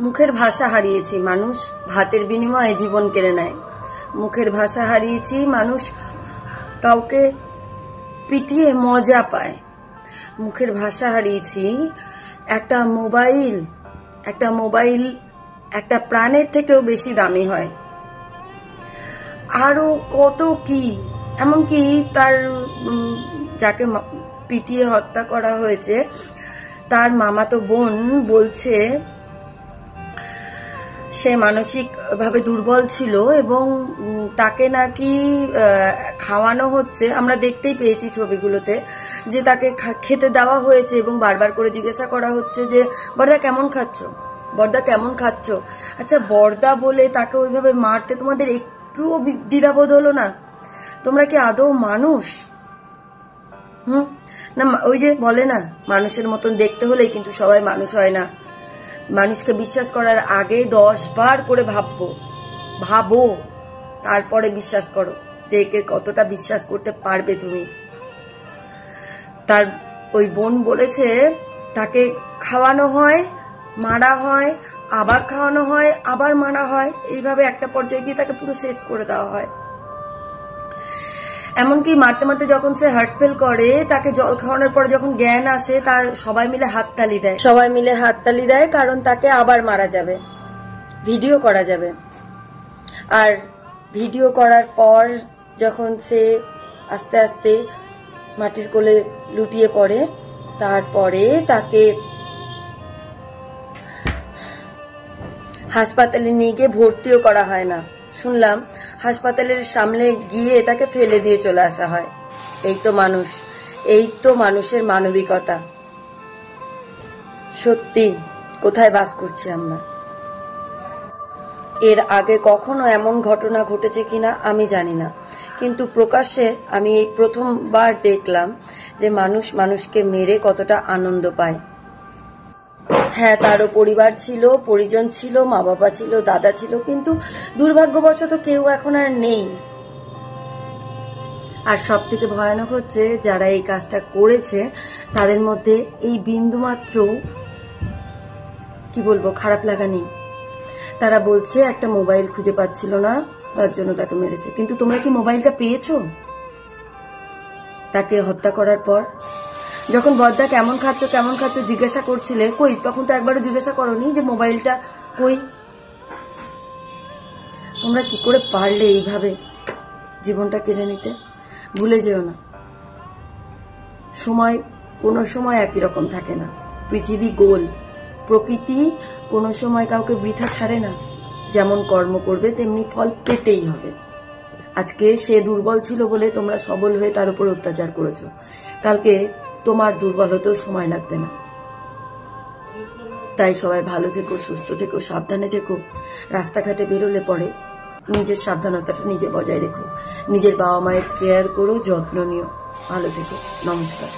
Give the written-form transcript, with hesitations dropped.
মুখের ভাষা হারিয়েছি, মানুষ ভাতের বিনিময়ে জীবন কেড়ে নেয়। মুখের ভাষা হারিয়েছি, মানুষ কাউকে পিটিয়ে মজা পায়। মুখের ভাষা হারিয়েছি, একটা মোবাইল একটা প্রাণের থেকেও বেশি দামি হয়। আরো কত কি, এমনকি তার যাকে পিটিয়ে হত্যা করা হয়েছে তার মামাতো বোন বলছে সে মানসিক ভাবে দুর্বল ছিল এবং তাকে নাকি খাওয়ানো হচ্ছে। আমরা দেখতেই পেয়েছি ছবিগুলোতে যে তাকে খেতে দেওয়া হয়েছে এবং বারবার করে জিজ্ঞাসা করা হচ্ছে যে বর্দা কেমন খাচ্ছ, বর্দা কেমন খাচ্ছ। আচ্ছা, বর্দা বলে তাকে ওইভাবে মারতে তোমাদের একটুও দ্বিধাবোধ হলো না? তোমরা কি আদৌ মানুষ? না, ওই যে বলে না, মানুষের মতন দেখতে হলেই কিন্তু সবাই মানুষ হয় না। মানুষকে বিশ্বাস করার আগে 10 বার করে ভাবো, তারপরে বিশ্বাস করো যে একে কতটা বিশ্বাস করতে পারবে তুমি। তার ওই বোন বলেছে তাকে খাওয়ানো হয়, মারা হয়, আবার খাওয়ানো হয়, আবার মারা হয়, এইভাবে একটা পর্যায়ে গিয়ে তাকে পুরো শেষ করে দেওয়া হয়। এমনকি মারতে মারতে যখন সে হার্ট ফেল করে, তাকে জল খাওয়ানোর পরে যখন জ্ঞান আসে, তার সবাই মিলে হাততালি দেয়, কারণ তাকে আবার মারা যাবে, ভিডিও করা যাবে। আর ভিডিও করার পর যখন সে আস্তে আস্তে মাটির কোলে লুটিয়ে পড়ে, তারপরে তাকে হাসপাতালে নিয়ে গিয়ে ভর্তিও করা হয় না। শুনলাম হাসপাতালের সামনে গিয়ে তাকে ফেলে দিয়ে চলে আসা হয়। এই তো মানুষ, এই তো মানুষের মানবিকতা। সত্যি কোথায় বাস করছি আমরা? এর আগে কখনো এমন ঘটনা ঘটেছে কিনা আমি জানি না, কিন্তু প্রকাশ্যে আমি এই প্রথমবার দেখলাম যে মানুষ মানুষকে মেরে কতটা আনন্দ পায়। হ্যাঁ, তারও পরিবার ছিল, পরিজন ছিল, মা বাবা ছিল, দাদা ছিল, কিন্তু দুর্ভাগ্যবশত কেউ এখন আর নেই। আর সব থেকে ভয়ানক হচ্ছে, যারা এই কাজটা করেছে তাদের মধ্যে এই বিন্দুমাত্র কি বলবো খারাপ লাগা নেই। তারা বলছে একটা মোবাইল খুঁজে পাচ্ছিল না, তার জন্য তাকে মেরেছে। কিন্তু তোমরা কি মোবাইলটা পেয়েছো তাকে হত্যা করার পর? যখন বদ্দা কেমন খাচ্ছ জিজ্ঞাসা করছিলে, কই তখন তো একবারও জিজ্ঞাসা করোনি যে মোবাইলটা কই? তোমরা কি করে পারলে এইভাবে জীবনটা কেড়ে নিতে? ভুলে যেও না, সময় কোনো সময় একই রকম থাকে না। পৃথিবী গোল, প্রকৃতি কোনো সময় কাউকে বৃথা ছাড়ে না। যেমন কর্ম করবে তেমনি ফল পেতেই হবে। আজকে সে দুর্বল ছিল বলে তোমরা সবল হয়ে তার উপর অত্যাচার করেছো, কালকে তোমার দুর্বল হতেও সময় লাগবে না। তাই সবাই ভালো থেকো, সুস্থ থেকো, সাবধানে থেকো। রাস্তাঘাটে বেরোলে পরে নিজের সাবধানতাটা নিজে বজায় রেখো। নিজের বাবা মায়ের কেয়ার করো, যত্ন নিও। ভালো থেকো। নমস্কার।